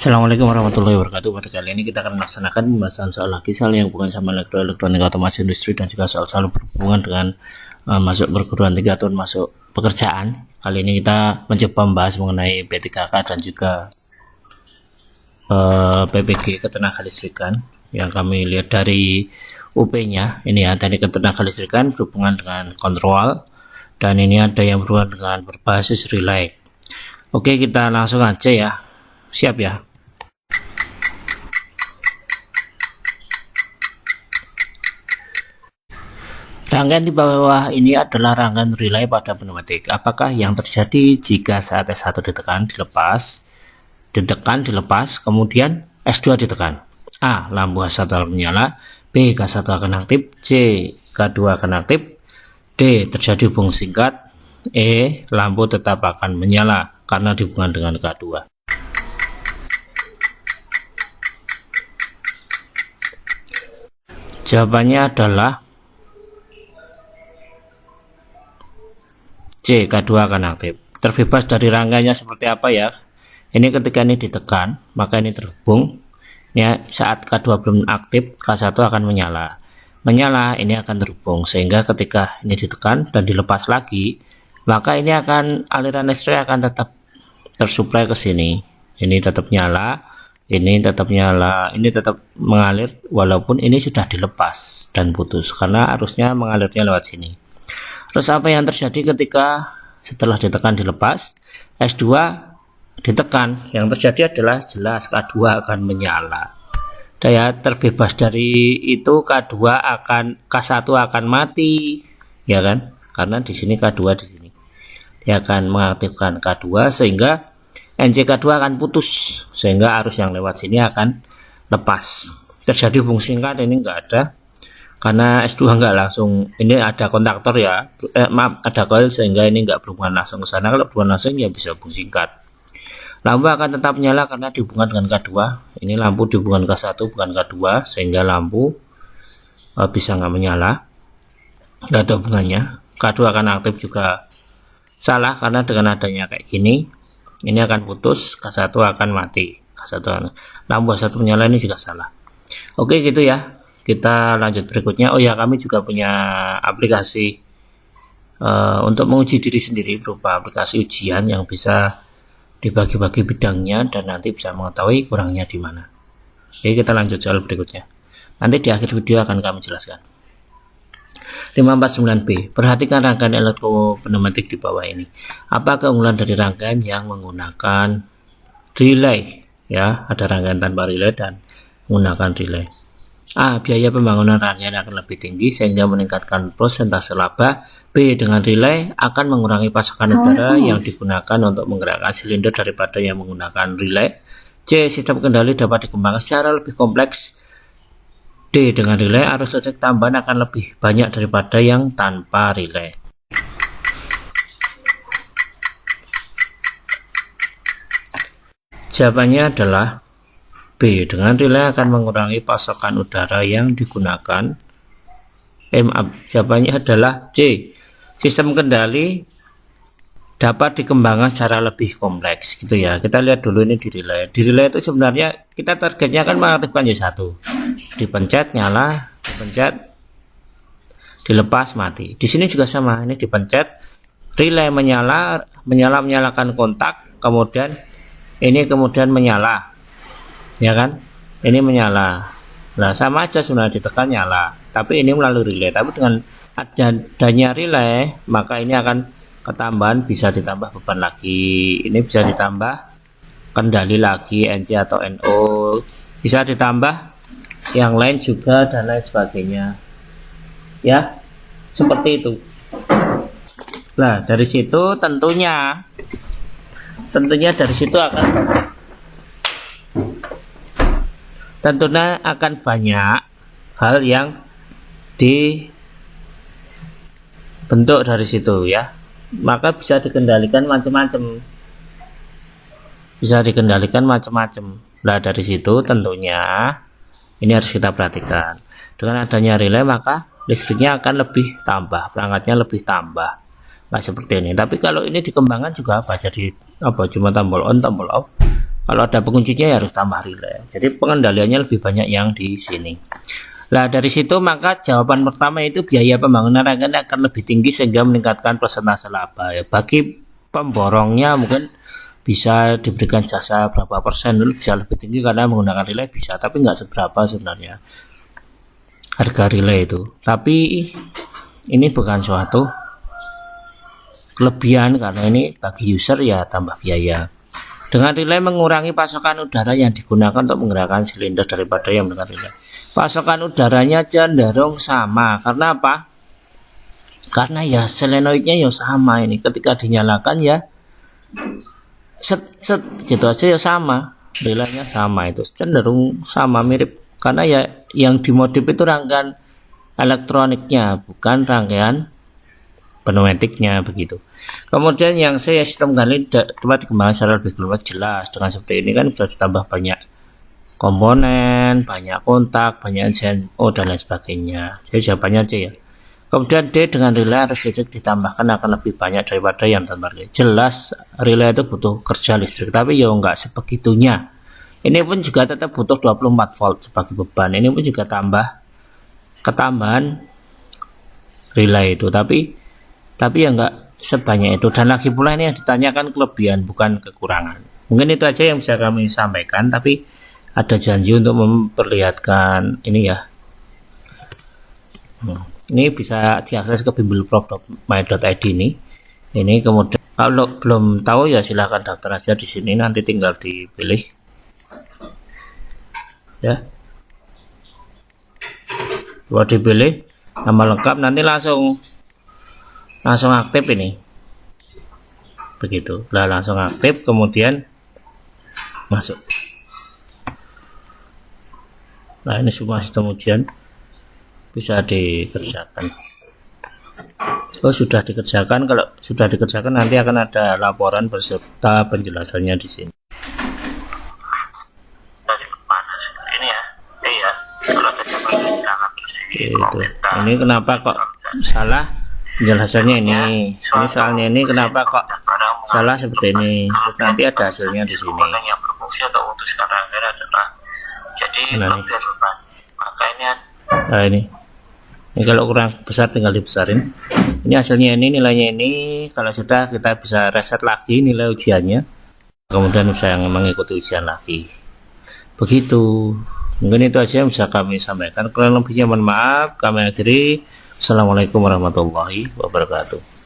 Assalamualaikum warahmatullahi wabarakatuh. Pada kali ini kita akan melaksanakan pembahasan soal lagi soal yang bukan sama elektronik otomasi industri dan juga soal-soal berhubungan dengan masuk perguruan tinggi atau masuk pekerjaan. Kali ini kita mencoba membahas mengenai P3K dan juga PPG ketenaga listrikan yang kami lihat dari UP-nya. Ini ya, dari ketenaga listrikan berhubungan dengan kontrol, dan ini ada yang berhubungan dengan berbasis relay. Oke, kita langsung aja ya. Siap ya. Rangkaian di bawah ini adalah rangkaian relay pada pneumatik. Apakah yang terjadi jika saat S1 ditekan, dilepas, kemudian S2 ditekan? A. Lampu H1 akan menyala. B. K1 akan aktif. C. K2 akan aktif. D. Terjadi hubungan singkat. E. Lampu tetap akan menyala karena dihubungkan dengan K2. Jawabannya adalah C. K2 akan aktif. Terbebas dari rangkaiannya seperti apa ya? Ini ketika ini ditekan, maka ini terhubung. Ya, saat K2 belum aktif, K1 akan menyala. Menyala ini akan terhubung, sehingga ketika ini ditekan dan dilepas lagi, maka ini akan aliran listrik akan tetap tersuplai ke sini. Ini tetap nyala, ini tetap nyala, ini tetap mengalir walaupun ini sudah dilepas dan putus karena arusnya mengalirnya lewat sini. Terus apa yang terjadi ketika setelah ditekan dilepas, S2 ditekan, yang terjadi adalah jelas K2 akan menyala. Daya terbebas dari itu K1 akan mati, ya kan? Karena di sini K2 di sini. Dia akan mengaktifkan K2 sehingga NC-K2 akan putus, sehingga arus yang lewat sini akan lepas. Terjadi hubungan singkat ini enggak ada. Karena S2 enggak langsung, ini ada kontaktor ya, ada coil, sehingga ini enggak berhubungan langsung ke sana. Kalau berhubungan langsung ya bisa hubungan singkat. Lampu akan tetap menyala karena dihubungkan dengan K2. Ini lampu dihubungkan K1 bukan K2, sehingga lampu bisa enggak menyala, enggak ada hubungannya. K2 akan aktif juga salah karena dengan adanya kayak gini, ini akan putus, K1 akan mati. Lampu H1 menyala ini juga salah. Oke gitu ya. Kita lanjut berikutnya. Oh ya, kami juga punya aplikasi untuk menguji diri sendiri berupa aplikasi ujian yang bisa dibagi-bagi bidangnya dan nanti bisa mengetahui kurangnya di mana. Oke, kita lanjut soal berikutnya. Nanti di akhir video akan kami jelaskan. 549B. Perhatikan rangkaian elektropneumatik di bawah ini. Apa keunggulan dari rangkaian yang menggunakan relay? Ya, ada rangkaian tanpa relay dan menggunakan relay. A. Biaya pembangunan rangkaian akan lebih tinggi sehingga meningkatkan persentase laba. B. Dengan relay akan mengurangi pasokan udara yang digunakan untuk menggerakkan silinder daripada yang menggunakan relay. C. Sistem kendali dapat dikembangkan secara lebih kompleks. D. Dengan relay arus listrik tambahan akan lebih banyak daripada yang tanpa relay. Jawabannya adalah B. Dengan relay akan mengurangi pasokan udara yang digunakan. Jawabannya adalah C. Sistem kendali dapat dikembangkan secara lebih kompleks gitu ya. Kita lihat dulu ini di relay. Di relay itu sebenarnya kita targetnya kan mengaktifkan Y1. Dipencet nyala, dipencet dilepas mati. Di sini juga sama, ini dipencet relay menyalakan kontak, kemudian ini menyala. Ya kan? Ini menyala. Nah, sama aja sebenarnya, ditekan nyala. Tapi ini melalui relay. Tapi dengan adanya relay, maka ini akan ketambahan, bisa ditambah beban lagi. Ini bisa ditambah kendali lagi, NC atau NO. Bisa ditambah yang lain juga dan lain sebagainya. Ya, seperti itu. Nah, dari situ tentunya dari situ akan banyak hal yang dibentuk dari situ ya. Maka bisa dikendalikan macam-macam. Nah, dari situ tentunya ini harus kita perhatikan. Dengan adanya relay maka listriknya akan lebih tambah, perangkatnya lebih tambah. Nah, seperti ini. Tapi kalau ini dikembangkan juga apa? Jadi apa? Cuma tombol on, tombol off. Kalau ada penguncinya ya harus tambah relay. Jadi pengendaliannya lebih banyak yang di sini. Nah, dari situ maka jawaban pertama itu biaya pembangunan rangkaian akan lebih tinggi sehingga meningkatkan persentase laba. Ya, bagi pemborongnya mungkin bisa diberikan jasa berapa persen dulu bisa lebih tinggi karena menggunakan relay bisa, tapi nggak seberapa sebenarnya harga relay itu. Tapi ini bukan suatu kelebihan karena ini bagi user ya tambah biaya. Dengan relay mengurangi pasokan udara yang digunakan untuk menggerakkan silinder daripada yang menggunakan relay. Pasokan udaranya cenderung sama. Karena apa? Karena ya solenoidnya ya sama ini. Ketika dinyalakan ya set gitu aja ya sama. Relaynya sama itu. Cenderung sama mirip. Karena ya yang dimodif itu rangkaian elektroniknya, bukan rangkaian pneumatiknya begitu. Kemudian yang sistem ganti dapat dikembangkan secara lebih jelas. Dengan seperti ini kan bisa ditambah banyak komponen, banyak kontak, banyak JNO dan lain sebagainya. Jadi jawabannya C ya. Kemudian D, dengan relay arus listrik ditambahkan akan lebih banyak daripada yang tanpa relay. Jelas relay itu butuh kerja listrik, tapi ya enggak sebegitunya. Ini pun juga tetap butuh 24 volt sebagai beban. Ini pun juga ketambahan relay itu, tapi ya enggak sebanyak itu. Dan lagi pula ini yang ditanyakan kelebihan bukan kekurangan. Mungkin itu aja yang bisa kami sampaikan, tapi ada janji untuk memperlihatkan ini ya. Ini bisa diakses ke bimbelprof.my.id ini. Ini kemudian kalau belum tahu ya silahkan daftar aja di sini, nanti tinggal dipilih. Ya. Kalau dipilih nama lengkap nanti langsung aktif ini. Begitu. Lah langsung aktif kemudian masuk. Nah, ini semua sistem ujian bisa dikerjakan. Oh, sudah dikerjakan. Kalau sudah dikerjakan nanti akan ada laporan beserta penjelasannya di sini. Ini ya. Iya. Kalau itu. Ini kenapa kok salah penjelasannya ini? Ini soalnya ini kenapa kok salah seperti ini? Terus nanti ada hasilnya di sini. Jadi nah, ini kalau kurang besar tinggal dibesarin. Ini hasilnya ini, nilainya ini. Kalau sudah kita bisa reset lagi nilai ujiannya, kemudian bisa mengikuti ujian lagi. Begitu. Mungkin itu aja yang bisa kami sampaikan. Kurang lebihnya mohon maaf. Kami akhiri. Assalamualaikum warahmatullahi wabarakatuh.